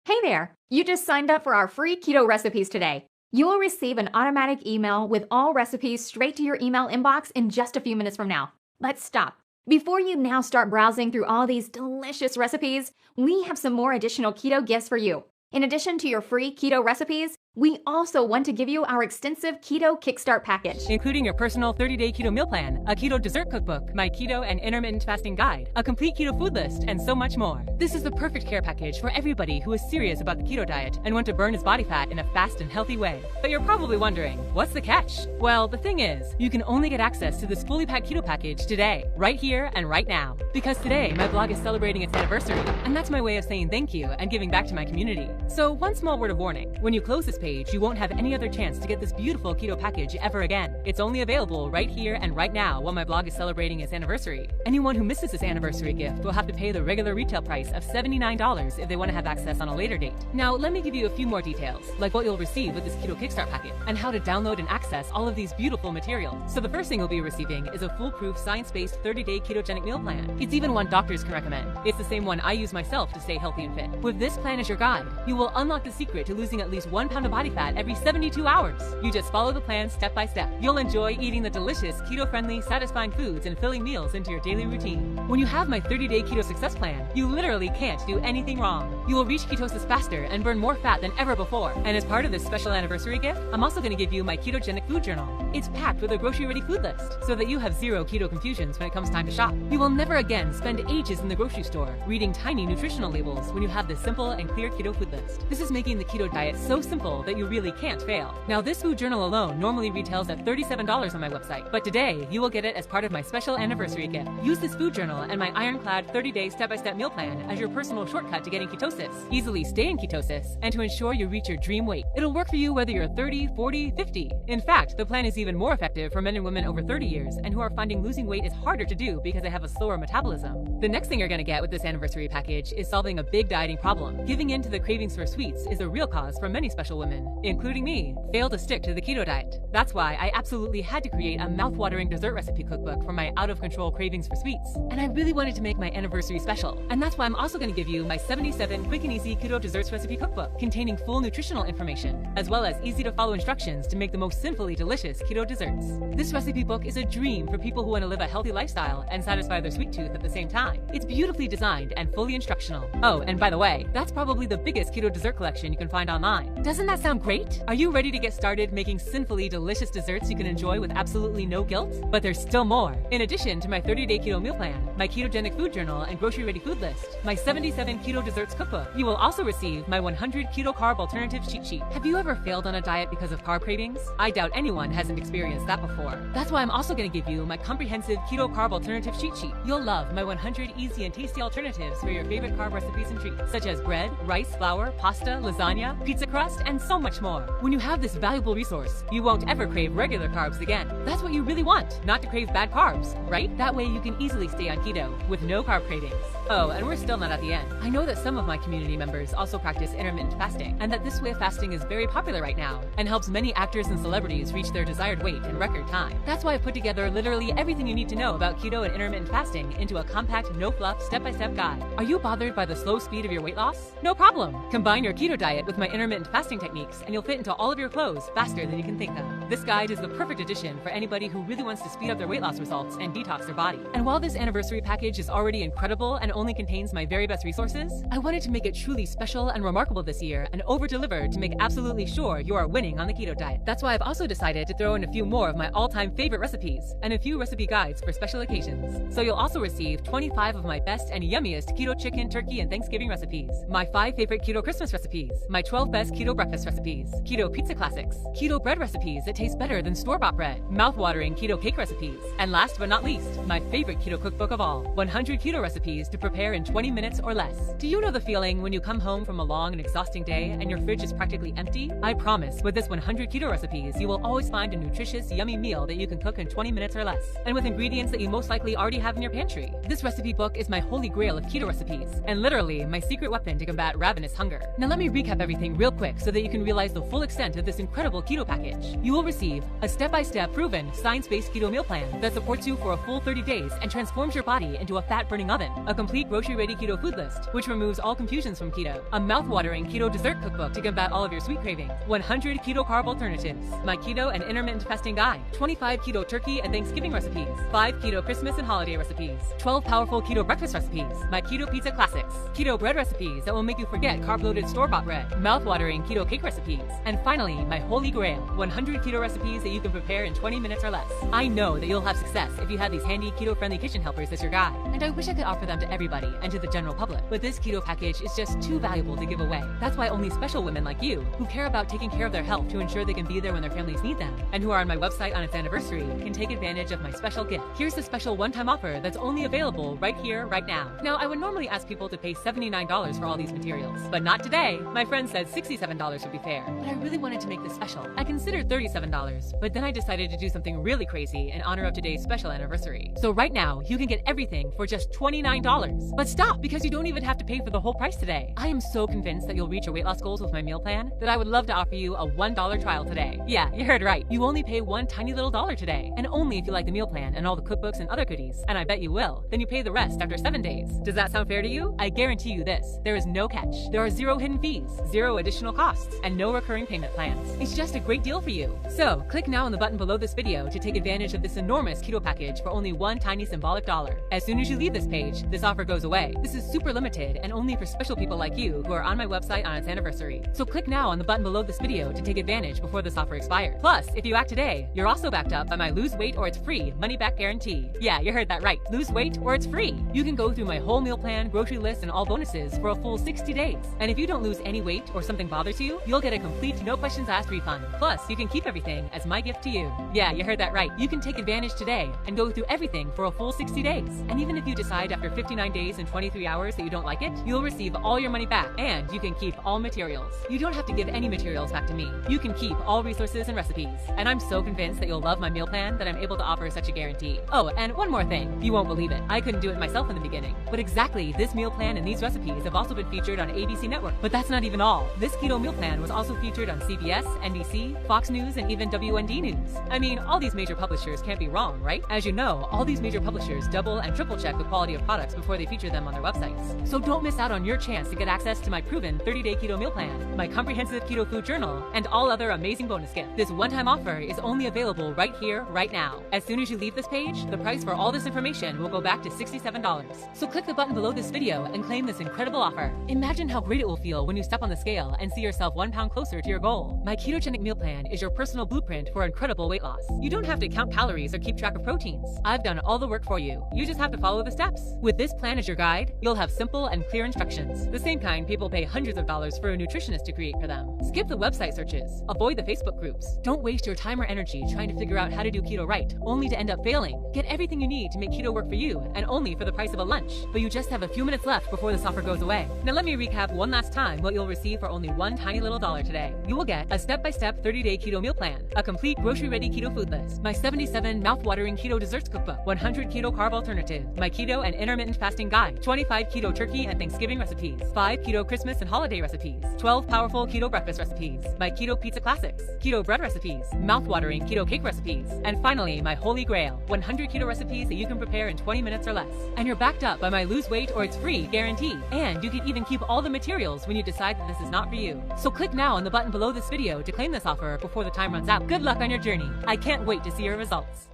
Hey there! You just signed up for our free keto recipes today. You will receive an automatic email with all recipes straight to your email inbox in just a few minutes from now. Let's stop. Before you now start browsing through all these delicious recipes, we have some more additional keto gifts for you. In addition to your free keto recipes, we also want to give you our extensive Keto Kickstart package, including your personal 30-day keto meal plan, a keto dessert cookbook, my keto and intermittent fasting guide, a complete keto food list, and so much more. This is the perfect care package for everybody who is serious about the keto diet and want to burn his body fat in a fast and healthy way. But you're probably wondering, what's the catch? Well, the thing is, you can only get access to this fully packed keto package today, right here and right now. Because today, my blog is celebrating its anniversary, and that's my way of saying thank you and giving back to my community. So one small word of warning, when you close this page, you won't have any other chance to get this beautiful keto package ever again. It's only available right here and right now while my blog is celebrating its anniversary. Anyone who misses this anniversary gift will have to pay the regular retail price of $79 if they want to have access on a later date. Now, let me give you a few more details, like what you'll receive with this Keto Kickstart package, and how to download and access all of these beautiful materials. So the first thing you'll be receiving is a foolproof, science-based 30-day ketogenic meal plan. It's even one doctors can recommend. It's the same one I use myself to stay healthy and fit. With this plan as your guide, you will unlock the secret to losing at least 1 pound of body fat every 72 hours. You just follow the plan step by step. You'll enjoy eating the delicious, keto-friendly, satisfying foods and filling meals into your daily routine. When you have my 30-day keto success plan, you literally can't do anything wrong. You will reach ketosis faster and burn more fat than ever before. And as part of this special anniversary gift, I'm also going to give you my ketogenic food journal. It's packed with a grocery-ready food list so that you have zero keto confusions when it comes time to shop. You will never again spend ages in the grocery store reading tiny nutritional labels when you have this simple and clear keto food list. This is making the keto diet so simple that you really can't fail. Now, this food journal alone normally retails at $37 on my website, but today you will get it as part of my special anniversary gift. Use this food journal and my ironclad 30-day step-by-step meal plan as your personal shortcut to getting ketosis, easily stay in ketosis, and to ensure you reach your dream weight. It'll work for you whether you're 30, 40, 50. In fact, the plan is even more effective for men and women over 30 years and who are finding losing weight is harder to do because they have a slower metabolism. The next thing you're going to get with this anniversary package is solving a big dieting problem. Giving in to the cravings for sweets is a real cause for many special women, including me, fail to stick to the keto diet. That's why I absolutely had to create a mouth-watering dessert recipe cookbook for my out-of-control cravings for sweets. And I really wanted to make my anniversary special. And that's why I'm also going to give you my 77 quick and easy keto desserts recipe cookbook containing full nutritional information, as well as easy-to-follow instructions to make the most sinfully delicious keto desserts. This recipe book is a dream for people who want to live a healthy lifestyle and satisfy their sweet tooth at the same time. It's beautifully designed and fully instructional. Oh, and by the way, that's probably the biggest keto dessert collection you can find online. Doesn't that sound great? Are you ready to get started making sinfully delicious desserts you can enjoy with absolutely no guilt? But there's still more. In addition to my 30-day keto meal plan, my ketogenic food journal and grocery-ready food list, my 77 keto desserts cookbook, you will also receive my 100 keto carb alternative cheat sheet. Have you ever failed on a diet because of carb cravings? I doubt anyone hasn't experienced that before. That's why I'm also going to give you my comprehensive keto carb alternative cheat sheet. You'll love my 100 easy and tasty alternatives for your favorite carb recipes and treats, such as bread, rice, flour, pasta, lasagna, pizza crust, and so much more. When you have this valuable resource, you won't ever crave regular carbs again. That's what you really want, not to crave bad carbs, right? That way you can easily stay on keto with no carb cravings. Oh, and we're still not at the end. I know that some of my community members also practice intermittent fasting, and that this way of fasting is very popular right now and helps many actors and celebrities reach their desired weight in record time. That's why I put together literally everything you need to know about keto and intermittent fasting into a compact, no-fluff, step-by-step guide. Are you bothered by the slow speed of your weight loss? No problem. Combine your keto diet with my intermittent fasting techniques and you'll fit into all of your clothes faster than you can think of. This guide is the perfect addition for anybody who really wants to speed up their weight loss results and detox their body. And while this anniversary package is already incredible and only contains my very best resources, I wanted to make it truly special and remarkable this year and over-deliver to make absolutely sure you are winning on the keto diet. That's why I've also decided to throw in a few more of my all-time favorite recipes and a few recipe guides for special occasions. So you'll also receive 25 of my best and yummiest keto chicken, turkey, and Thanksgiving recipes, my 5 favorite keto Christmas recipes, my 12 best keto breakfast recipes, keto pizza classics, keto bread recipes that taste better than store-bought bread, mouth-watering keto cake recipes, and last but not least, my favorite keto cookbook of all, 100 keto recipes to prepare in 20 minutes or less. Do you know the feeling when you come home from a long and exhausting day and your fridge is practically empty? I promise, with this 100 keto recipes, you will always find a nutritious, yummy meal that you can cook in 20 minutes or less, and with ingredients that you most likely already have in your pantry. This recipe book is my holy grail of keto recipes, and literally my secret weapon to combat ravenous hunger. Now let me recap everything real quick so that you can can realize the full extent of this incredible keto package. You will receive a step-by-step proven science-based keto meal plan that supports you for a full 30 days and transforms your body into a fat-burning oven, a complete grocery-ready keto food list, which removes all confusions from keto, a mouth-watering keto dessert cookbook to combat all of your sweet cravings, 100 keto carb alternatives, my keto and intermittent fasting guide, 25 keto turkey and Thanksgiving recipes, 5 keto Christmas and holiday recipes, 12 powerful keto breakfast recipes, my keto pizza classics, keto bread recipes that will make you forget carb-loaded store-bought bread, mouth-watering keto cake recipes, and finally, my holy grail, 100 keto recipes that you can prepare in 20 minutes or less. I know that you'll have success if you have these handy keto-friendly kitchen helpers as your guide, and I wish I could offer them to everybody and to the general public, but this keto package is just too valuable to give away. That's why only special women like you, who care about taking care of their health to ensure they can be there when their families need them, and who are on my website on its anniversary, can take advantage of my special gift. Here's the special one-time offer that's only available right here, right now. Now, I would normally ask people to pay $79 for all these materials, but not today. My friend said $67 would be fair, but I really wanted to make this special. I considered $37, but then I decided to do something really crazy in honor of today's special anniversary. So right now, you can get everything for just $29. But stop, because you don't even have to pay for the whole price today. I am so convinced that you'll reach your weight loss goals with my meal plan that I would love to offer you a $1 trial today. Yeah, you heard right. You only pay one tiny little dollar today, and only if you like the meal plan and all the cookbooks and other goodies, and I bet you will. Then you pay the rest after 7 days. Does that sound fair to you? I guarantee you this. There is no catch. There are zero hidden fees, zero additional costs, and no recurring payment plans. It's just a great deal for you. So, click now on the button below this video to take advantage of this enormous keto package for only one tiny symbolic dollar. As soon as you leave this page, this offer goes away. This is super limited and only for special people like you who are on my website on its anniversary. So click now on the button below this video to take advantage before this offer expires. Plus, if you act today, you're also backed up by my lose weight or it's free money back guarantee. Yeah, you heard that right. Lose weight or it's free. You can go through my whole meal plan, grocery list, and all bonuses for a full 60 days. And if you don't lose any weight or something bothers you, you'll get a complete no questions asked refund. Plus, you can keep everything as my gift to you. Yeah, you heard that right. You can take advantage today and go through everything for a full 60 days. And even if you decide after 59 days and 23 hours that you don't like it, you'll receive all your money back and you can keep all materials. You don't have to give any materials back to me. You can keep all resources and recipes. And I'm so convinced that you'll love my meal plan that I'm able to offer such a guarantee. Oh, and one more thing. You won't believe it. I couldn't do it myself in the beginning. But exactly, this meal plan and these recipes have also been featured on ABC Network. But that's not even all. This keto meal plan was also featured on CBS, NBC, Fox News, and even WND News. I mean, all these major publishers can't be wrong, right? As you know, all these major publishers double and triple check the quality of products before they feature them on their websites. So don't miss out on your chance to get access to my proven 30-day keto meal plan, my comprehensive keto food journal, and all other amazing bonus gifts. This one-time offer is only available right here, right now. As soon as you leave this page, the price for all this information will go back to $67. So click the button below this video and claim this incredible offer. Imagine how great it will feel when you step on the scale and see yourself 1 pound closer to your goal. My ketogenic meal plan is your personal blueprint for incredible weight loss. You don't have to count calories or keep track of proteins. I've done all the work for you. You just have to follow the steps. With this plan as your guide, you'll have simple and clear instructions, the same kind people pay hundreds of dollars for a nutritionist to create for them. Skip the website searches. Avoid the Facebook groups. Don't waste your time or energy trying to figure out how to do keto right, only to end up failing. Get everything you need to make keto work for you, and only for the price of a lunch. But you just have a few minutes left before this offer goes away. Now let me recap one last time what you'll receive for only one tiny little dollar today. You will get a step-by-step 30-day keto meal plan, a complete grocery-ready keto food list, my 77 mouth-watering keto desserts cookbook, 100 keto carb alternative, my keto and intermittent fasting guide, 25 keto turkey and Thanksgiving recipes, 5 keto Christmas and holiday recipes, 12 powerful keto breakfast recipes, my keto pizza classics, keto bread recipes, mouth-watering keto cake recipes, and finally, my holy grail, 100 keto recipes that you can prepare in 20 minutes or less. And you're backed up by my lose weight or it's free guarantee. And you can even keep all the materials when you decide that this is not for you. So click now on the button below this video to claim this offer before the time runs out. Good luck on your journey. I can't wait to see your results.